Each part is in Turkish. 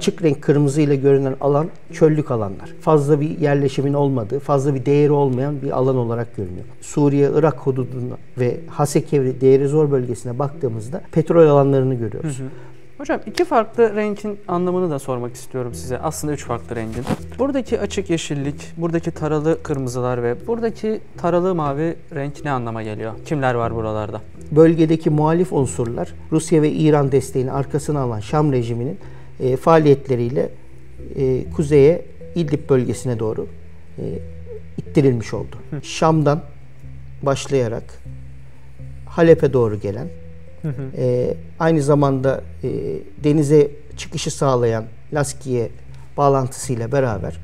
Açık renk kırmızı ile görünen alan çöllük alanlar. Fazla bir yerleşimin olmadığı, fazla bir değeri olmayan bir alan olarak görünüyor. Suriye-Irak hududuna ve Haseke ve Deir ez-Zor bölgesine baktığımızda petrol alanlarını görüyoruz. Hocam iki farklı renkin anlamını da sormak istiyorum size. Aslında üç farklı rengin. Buradaki açık yeşillik, buradaki taralı kırmızılar ve buradaki taralı mavi renk ne anlama geliyor? Kimler var buralarda? Bölgedeki muhalif unsurlar Rusya ve İran desteğini arkasına alan Şam rejiminin faaliyetleriyle kuzeye İdlib bölgesine doğru ittirilmiş oldu. Şam'dan başlayarak Halep'e doğru gelen, aynı zamanda denize çıkışı sağlayan Laskiye bağlantısıyla beraber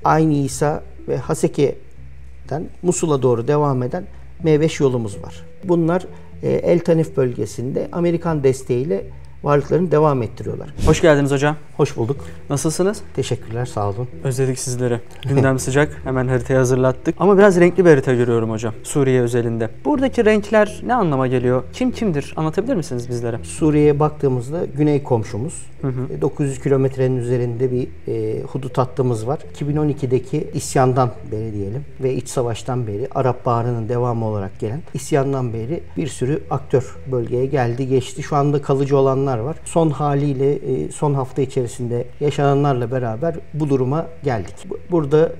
Ayn İsa ve Haseke'den Musul'a doğru devam eden M5 yolumuz var. Bunlar El Tanif bölgesinde Amerikan desteğiyle varlıklarını devam ettiriyorlar. Hoş geldiniz hocam. Hoş bulduk. Nasılsınız? Teşekkürler, sağ olun. Özledik sizleri. Gündem sıcak. Hemen haritayı hazırlattık. Ama biraz renkli bir harita görüyorum hocam. Suriye özelinde. Buradaki renkler ne anlama geliyor? Kim kimdir? Anlatabilir misiniz bizlere? Suriye'ye baktığımızda güney komşumuz. 900 kilometrenin üzerinde bir hudut hattımız var. 2012'deki isyandan beri diyelim ve iç savaştan beri Arap Baharı'nın devamı olarak gelen isyandan beri bir sürü aktör bölgeye geldi geçti. Şu anda kalıcı olanlar var. Son haliyle son hafta içerisinde yaşananlarla beraber bu duruma geldik. Burada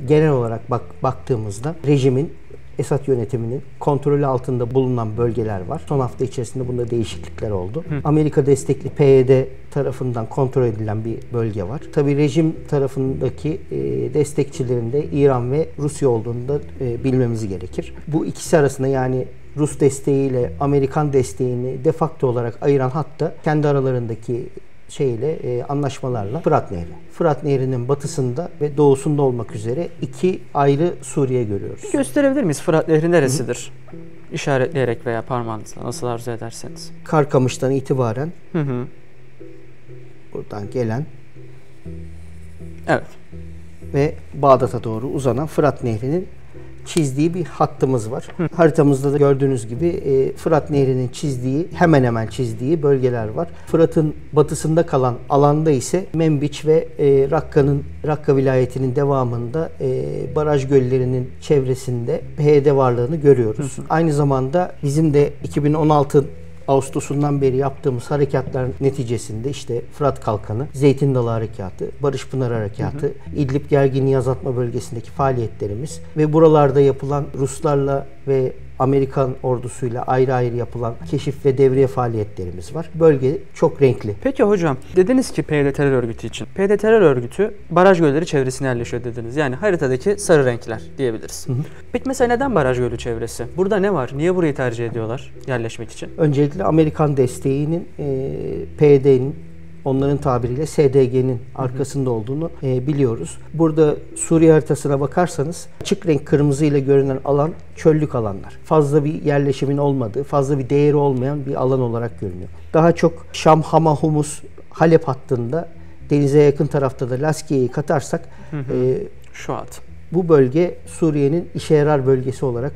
genel olarak baktığımızda rejimin, Esad yönetiminin kontrolü altında bulunan bölgeler var. Son hafta içerisinde bunda değişiklikler oldu. Amerika destekli PYD tarafından kontrol edilen bir bölge var. Tabii rejim tarafındaki destekçilerin de İran ve Rusya olduğunu da bilmemiz gerekir. Bu ikisi arasında, yani Rus desteğiyle Amerikan desteğini de facto olarak ayıran hatta kendi aralarındaki anlaşmalarla Fırat Nehri. Fırat Nehri'nin batısında ve doğusunda olmak üzere iki ayrı Suriye görüyoruz. Gösterebilir miyiz? Fırat Nehri neresidir? İşaretleyerek veya parmağınızla nasıl arzu ederseniz. Karkamış'tan itibaren buradan gelen evet ve Bağdat'a doğru uzanan Fırat Nehri'nin çizdiği bir hattımız var. Haritamızda da gördüğünüz gibi Fırat Nehri'nin çizdiği, hemen hemen çizdiği bölgeler var. Fırat'ın batısında kalan alanda ise Menbiç ve Rakka vilayetinin devamında baraj göllerinin çevresinde PYD varlığını görüyoruz. Aynı zamanda bizim de 2016 Ağustos'undan beri yaptığımız harekatlar neticesinde işte Fırat Kalkanı, Zeytin Dalı Harekatı, Barış Pınar Harekatı, İdlib gerginliği azaltma bölgesindeki faaliyetlerimiz ve buralarda yapılan Ruslarla ve Amerikan ordusuyla ayrı ayrı yapılan keşif ve devriye faaliyetlerimiz var. Bölge çok renkli. Peki hocam, dediniz ki PYD terör örgütü için. PYD terör örgütü baraj gölleri çevresine yerleşiyor dediniz. Yani haritadaki sarı renkler diyebiliriz. Peki mesela neden baraj gölü çevresi? Burada ne var? Niye burayı tercih ediyorlar yerleşmek için? Öncelikle Amerikan desteğinin PYD'nin, onların tabiriyle SDG'nin arkasında olduğunu biliyoruz. Burada Suriye haritasına bakarsanız açık renk kırmızı ile görünen alan çöllük alanlar. Fazla bir yerleşimin olmadığı, fazla bir değeri olmayan bir alan olarak görünüyor. Daha çok Şam, Hama, Humus, Halep hattında denize yakın tarafta da Laskiye'yi katarsak şu hat. Bu bölge Suriye'nin işe yarar bölgesi olarak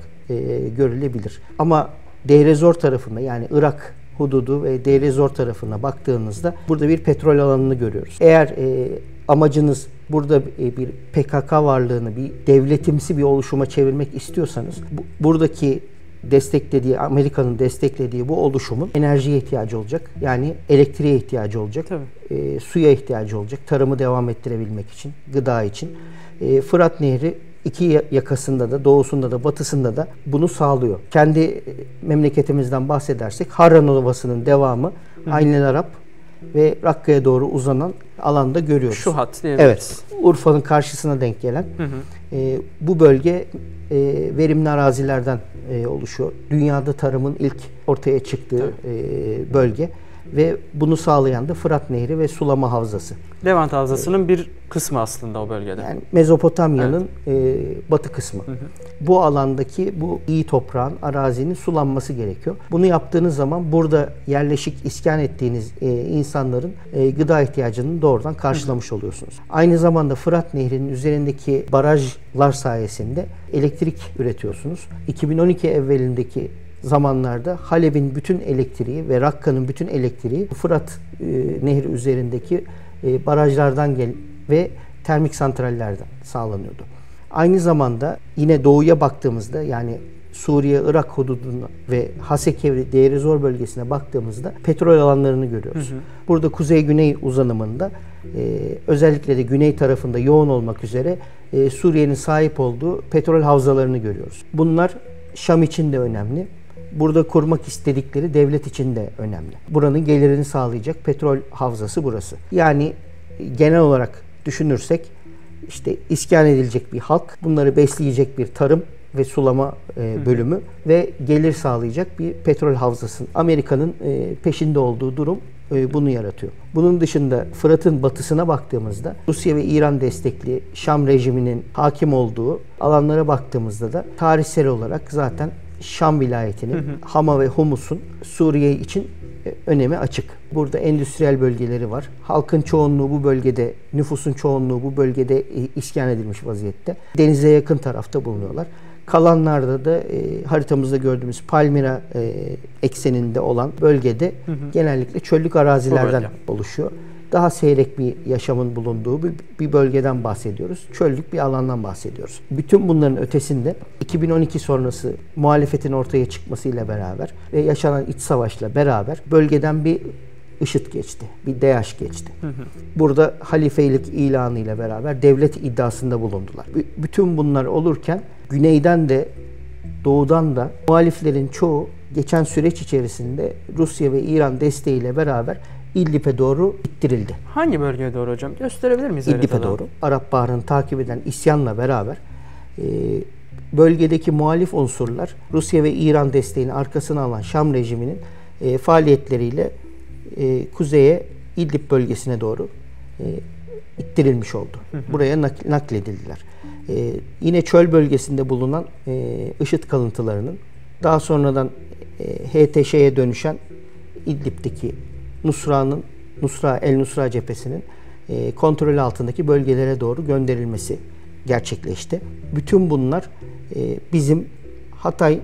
görülebilir. Ama Deir ez-Zor tarafında, yani Irak hududu ve Deir ez-Zor tarafına baktığınızda burada bir petrol alanını görüyoruz. Eğer amacınız burada bir PKK varlığını bir devletimsi bir oluşuma çevirmek istiyorsanız buradaki desteklediği, Amerika'nın desteklediği bu oluşumun enerjiye ihtiyacı olacak. Yani elektriğe ihtiyacı olacak. Suya ihtiyacı olacak. Tarımı devam ettirebilmek için, gıda için. Fırat Nehri iki yakasında da, doğusunda da, batısında da bunu sağlıyor. Kendi memleketimizden bahsedersek Harran Ovası'nın devamı Ayn el Arab ve Rakka'ya doğru uzanan alanda görüyoruz. Şu hat diyebiliriz. Evet. Urfa'nın karşısına denk gelen bu bölge verimli arazilerden oluşuyor. Dünyada tarımın ilk ortaya çıktığı bölge ve bunu sağlayan da Fırat Nehri ve sulama havzası. Levant Havzası'nın bir kısmı aslında o bölgede. Yani Mezopotamya'nın batı kısmı. Bu alandaki bu iyi toprağın, arazinin sulanması gerekiyor. Bunu yaptığınız zaman burada yerleşik iskan ettiğiniz insanların gıda ihtiyacını doğrudan karşılamış oluyorsunuz. Aynı zamanda Fırat Nehri'nin üzerindeki barajlar sayesinde elektrik üretiyorsunuz. 2012 evvelindeki zamanlarda Halep'in bütün elektriği ve Rakka'nın bütün elektriği Fırat Nehri üzerindeki barajlardan ve termik santrallerden sağlanıyordu. Aynı zamanda yine doğuya baktığımızda, yani Suriye-Irak hududuna ve Hasekevri, Deir ez-Zor bölgesine baktığımızda petrol alanlarını görüyoruz. Burada kuzey-güney uzanımında özellikle de güney tarafında yoğun olmak üzere Suriye'nin sahip olduğu petrol havzalarını görüyoruz. Bunlar Şam için de önemli. Burada kurmak istedikleri devlet için de önemli. Buranın gelirini sağlayacak petrol havzası burası. Yani genel olarak düşünürsek işte iskan edilecek bir halk, bunları besleyecek bir tarım ve sulama bölümü ve gelir sağlayacak bir petrol havzası. Amerika'nın peşinde olduğu durum bunu yaratıyor. Bunun dışında Fırat'ın batısına baktığımızda Rusya ve İran destekli Şam rejiminin hakim olduğu alanlara baktığımızda da tarihsel olarak zaten Şam vilayetinin Hama ve Humus'un Suriye için önemi açık. Burada endüstriyel bölgeleri var. Halkın çoğunluğu bu bölgede, nüfusun çoğunluğu bu bölgede iskan edilmiş vaziyette. Denize yakın tarafta bulunuyorlar. Kalanlarda da haritamızda gördüğümüz Palmira ekseninde olan bölgede genellikle çöllük arazilerden oluşuyor. Daha seyrek bir yaşamın bulunduğu bir bölgeden bahsediyoruz. Çöllük bir alandan bahsediyoruz. Bütün bunların ötesinde 2012 sonrası muhalefetin ortaya çıkmasıyla beraber ve yaşanan iç savaşla beraber bölgeden bir IŞİD geçti, bir DAEŞ geçti. Burada halifeylik ilanıyla beraber devlet iddiasında bulundular. Bütün bunlar olurken güneyden de doğudan da muhaliflerin çoğu geçen süreç içerisinde Rusya ve İran desteğiyle beraber İdlib'e doğru ittirildi. Hangi bölgeye doğru hocam? Gösterebilir miyiz? İdlib'e doğru. Arap Baharı'nı takip eden isyanla beraber bölgedeki muhalif unsurlar Rusya ve İran desteğini arkasına alan Şam rejiminin faaliyetleriyle kuzeye İdlib bölgesine doğru ittirilmiş oldu. Buraya nakledildiler. Yine çöl bölgesinde bulunan IŞİD kalıntılarının daha sonradan HTŞ'ye dönüşen İdlib'deki El Nusra cephesinin kontrol altındaki bölgelere doğru gönderilmesi gerçekleşti. Bütün bunlar bizim Hatay,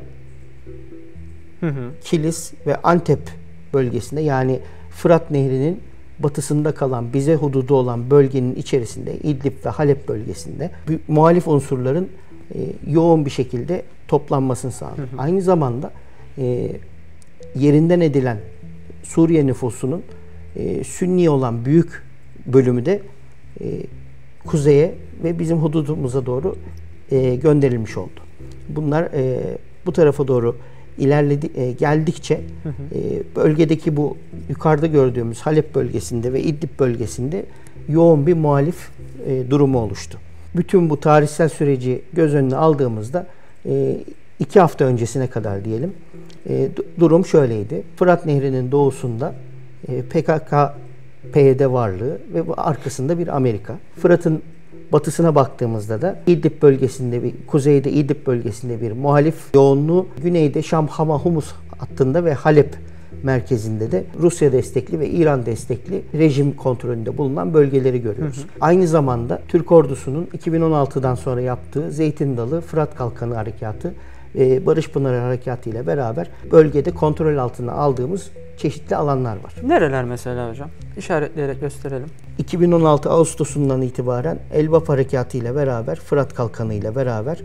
Kilis ve Antep bölgesinde, yani Fırat Nehri'nin batısında kalan, bize hududu olan bölgenin içerisinde İdlib ve Halep bölgesinde muhalif unsurların yoğun bir şekilde toplanmasını sağladı. Aynı zamanda yerinden edilen Suriye nüfusunun Sünni olan büyük bölümü de kuzeye ve bizim hududumuza doğru gönderilmiş oldu. Bunlar bu tarafa doğru geldikçe bölgedeki bu yukarıda gördüğümüz Halep bölgesinde ve İdlib bölgesinde yoğun bir muhalif durumu oluştu. Bütün bu tarihsel süreci göz önüne aldığımızda 2 hafta öncesine kadar diyelim durum şöyleydi. Fırat Nehri'nin doğusunda PKK-PYD varlığı ve bu arkasında bir Amerika. Fırat'ın batısına baktığımızda da İdlib bölgesinde, kuzeyde İdlib bölgesinde bir muhalif yoğunluğu, güneyde Şam, Hama, Humus hattında ve Halep merkezinde de Rusya destekli ve İran destekli rejim kontrolünde bulunan bölgeleri görüyoruz. Aynı zamanda Türk ordusunun 2016'dan sonra yaptığı Zeytin Dalı, Fırat Kalkanı Harekatı, Barış Pınarı Harekatı ile beraber bölgede kontrol altına aldığımız çeşitli alanlar var. Nereler mesela hocam? İşaretleyerek gösterelim. 2016 Ağustos'undan itibaren Elbap Harekatı ile beraber, Fırat Kalkanı ile beraber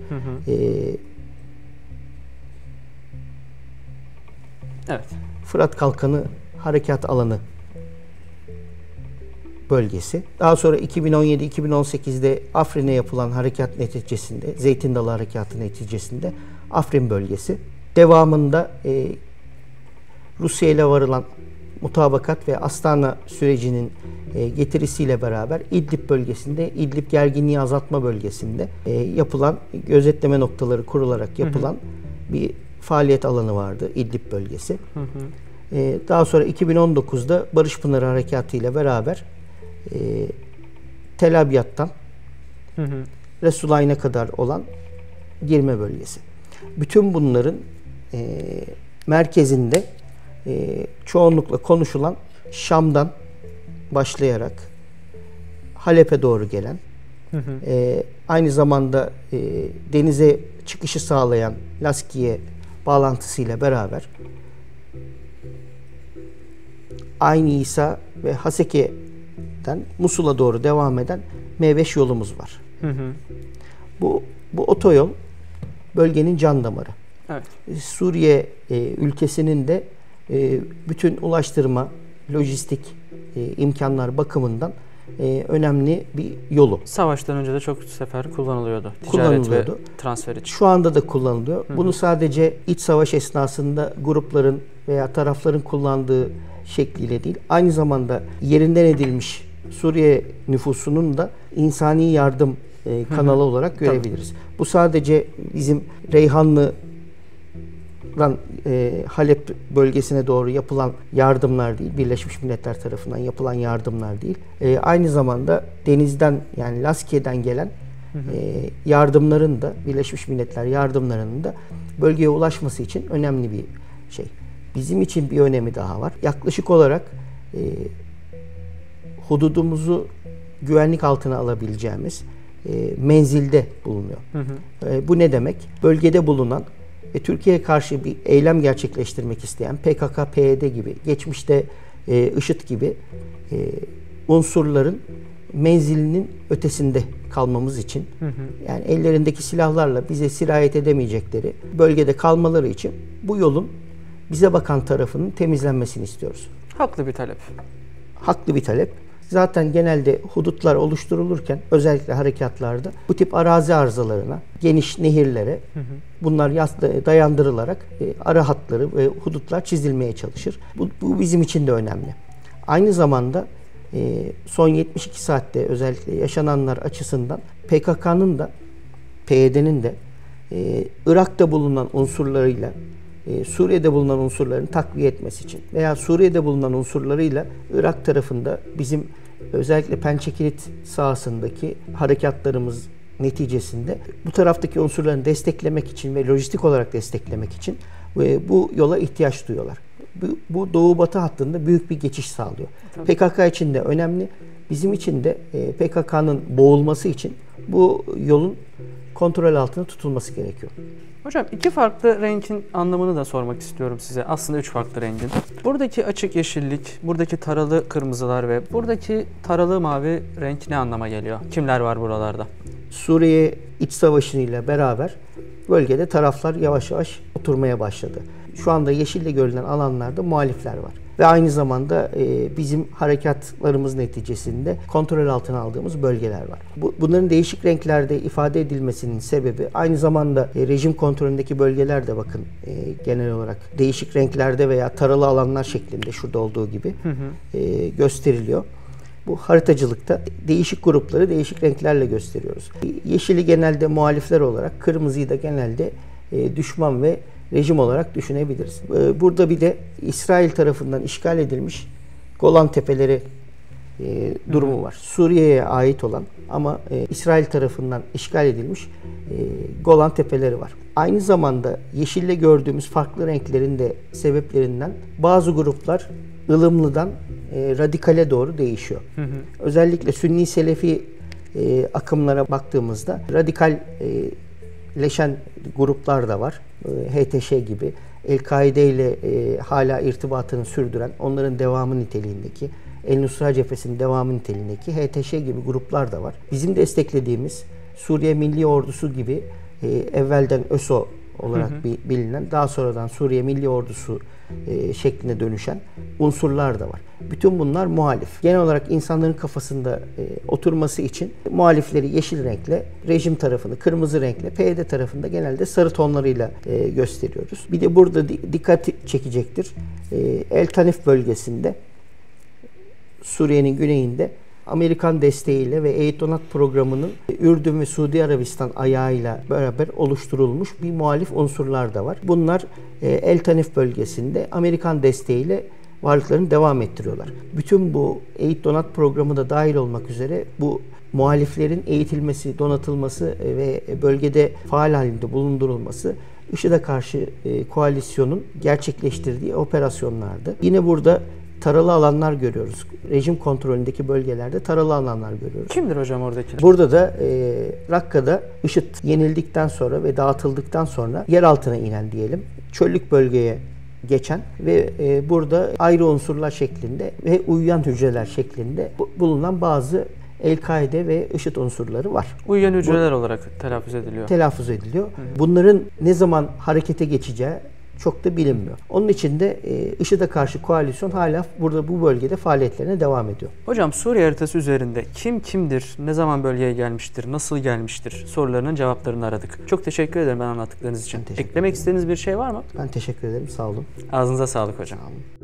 evet. Fırat Kalkanı Harekat Alanı bölgesi. Daha sonra 2017-2018'de Afrin'e yapılan harekat neticesinde, Zeytin Dalı Harekatı neticesinde Afrin bölgesi. Devamında Rusya ile varılan mutabakat ve Astana sürecinin getirisiyle beraber İdlib bölgesinde, İdlib gerginliği azaltma bölgesinde yapılan, gözetleme noktaları kurularak yapılan bir faaliyet alanı vardı İdlib bölgesi. Daha sonra 2019'da Barış Pınarı Harekatı ile beraber Tel Abyad'dan Resulayn'a kadar olan girme bölgesi. Bütün bunların merkezinde çoğunlukla konuşulan Şam'dan başlayarak Halep'e doğru gelen, aynı zamanda denize çıkışı sağlayan Laskiye bağlantısıyla beraber Ayn İsa ve Haseke'den Musul'a doğru devam eden M5 yolumuz var. Bu otoyol bölgenin can damarı. Evet. Suriye ülkesinin de bütün ulaştırma, lojistik imkanlar bakımından önemli bir yolu. Savaştan önce de çok sefer kullanılıyordu. Ticaret ve transfer için. Şu anda da kullanılıyor. Bunu sadece iç savaş esnasında grupların veya tarafların kullandığı şekliyle değil, aynı zamanda yerinden edilmiş Suriye nüfusunun da insani yardım kanalı olarak görebiliriz. Bu sadece bizim Reyhanlı'dan Halep bölgesine doğru yapılan yardımlar değil, Birleşmiş Milletler tarafından yapılan yardımlar değil. Aynı zamanda denizden, yani Laskiye'den gelen yardımların da, Birleşmiş Milletler yardımlarının da bölgeye ulaşması için önemli bir şey. Bizim için bir önemi daha var. Yaklaşık olarak hududumuzu güvenlik altına alabileceğimiz menzilde bulunuyor. Bu ne demek? Bölgede bulunan ve Türkiye'ye karşı bir eylem gerçekleştirmek isteyen PKK, PYD gibi, geçmişte IŞİD gibi unsurların menzilinin ötesinde kalmamız için, yani ellerindeki silahlarla bize sirayet edemeyecekleri bölgede kalmaları için bu yolun bize bakan tarafının temizlenmesini istiyoruz. Haklı bir talep. Haklı bir talep. Zaten genelde hudutlar oluşturulurken, özellikle harekatlarda bu tip arazi arızalarına, geniş nehirlere bunlar dayandırılarak ara hatları ve hudutlar çizilmeye çalışır. Bu bizim için de önemli. Aynı zamanda son 72 saatte özellikle yaşananlar açısından PKK'nın da PYD'nin de Irak'ta bulunan unsurlarıyla Suriye'de bulunan unsurların takviye etmesi için veya Suriye'de bulunan unsurlarıyla Irak tarafında bizim özellikle Pençekilit sahasındaki harekatlarımız neticesinde bu taraftaki unsurlarını desteklemek için ve lojistik olarak desteklemek için bu yola ihtiyaç duyuyorlar. Bu Doğu-Batı hattında büyük bir geçiş sağlıyor. Tabii. PKK için de önemli. Bizim için de PKK'nın boğulması için bu yolun kontrol altında tutulması gerekiyor. Hocam, iki farklı renkin anlamını da sormak istiyorum size. Aslında üç farklı rengin. Buradaki açık yeşillik, buradaki taralı kırmızılar ve buradaki taralı mavi renk ne anlama geliyor? Kimler var buralarda? Suriye iç savaşıyla beraber bölgede taraflar yavaş yavaş oturmaya başladı. Şu anda yeşille görülen alanlarda muhalifler var. Ve aynı zamanda bizim harekatlarımız neticesinde kontrol altına aldığımız bölgeler var. Bunların değişik renklerde ifade edilmesinin sebebi aynı zamanda rejim kontrolündeki bölgeler de bakın genel olarak değişik renklerde veya taralı alanlar şeklinde şurada olduğu gibi gösteriliyor. Bu haritacılıkta değişik grupları değişik renklerle gösteriyoruz. Yeşili genelde muhalifler olarak, kırmızıyı da genelde düşman ve rejim olarak düşünebiliriz. Burada bir de İsrail tarafından işgal edilmiş Golan Tepeleri durumu var. Suriye'ye ait olan ama İsrail tarafından işgal edilmiş Golan Tepeleri var. Aynı zamanda yeşille gördüğümüz farklı renklerin de sebeplerinden bazı gruplar ılımlıdan radikale doğru değişiyor. Özellikle Sünni Selefi akımlara baktığımızda radikalleşen gruplar da var. HTŞ gibi, El-Kaide ile hala irtibatını sürdüren, onların devamı niteliğindeki, El-Nusra Cephesi'nin devamı niteliğindeki HTŞ gibi gruplar da var. Bizim desteklediğimiz Suriye Milli Ordusu gibi evvelden ÖSO olarak bilinen, daha sonradan Suriye Milli Ordusu şekline dönüşen unsurlar da var. Bütün bunlar muhalif. Genel olarak insanların kafasında oturması için muhalifleri yeşil renkle, rejim tarafını kırmızı renkle, PYD tarafında genelde sarı tonlarıyla gösteriyoruz. Bir de burada dikkat çekecektir. El Tanif bölgesinde, Suriye'nin güneyinde Amerikan desteğiyle ve Eğit Donat Programı'nın Ürdün ve Suudi Arabistan ayağıyla beraber oluşturulmuş bir muhalif unsurlar da var. Bunlar El Tanif bölgesinde Amerikan desteğiyle varlıklarını devam ettiriyorlar. Bütün bu Eğit Donat Programı da dahil olmak üzere bu muhaliflerin eğitilmesi, donatılması ve bölgede faal halinde bulundurulması IŞİD'e karşı koalisyonun gerçekleştirdiği operasyonlardı. Yine burada taralı alanlar görüyoruz. Rejim kontrolündeki bölgelerde taralı alanlar görüyoruz. Kimdir hocam oradakiler? Burada da Rakka'da IŞİD yenildikten sonra ve dağıtıldıktan sonra yer altına inen diyelim. çöllük bölgeye geçen ve burada ayrı unsurlar şeklinde ve uyuyan hücreler şeklinde bulunan bazı El-Kaide ve IŞİD unsurları var. Uyuyan hücreler olarak telaffuz ediliyor. Bunların ne zaman harekete geçeceği çok da bilinmiyor. Onun için de IŞİD'e karşı koalisyon hala burada bu bölgede faaliyetlerine devam ediyor. Hocam Suriye haritası üzerinde kim kimdir, ne zaman bölgeye gelmiştir, nasıl gelmiştir sorularının cevaplarını aradık. Çok teşekkür ederim ben anlattıklarınız için. Eklemek istediğiniz bir şey var mı? Ben teşekkür ederim. Sağ olun. Ağzınıza sağlık hocam. Sağ olun.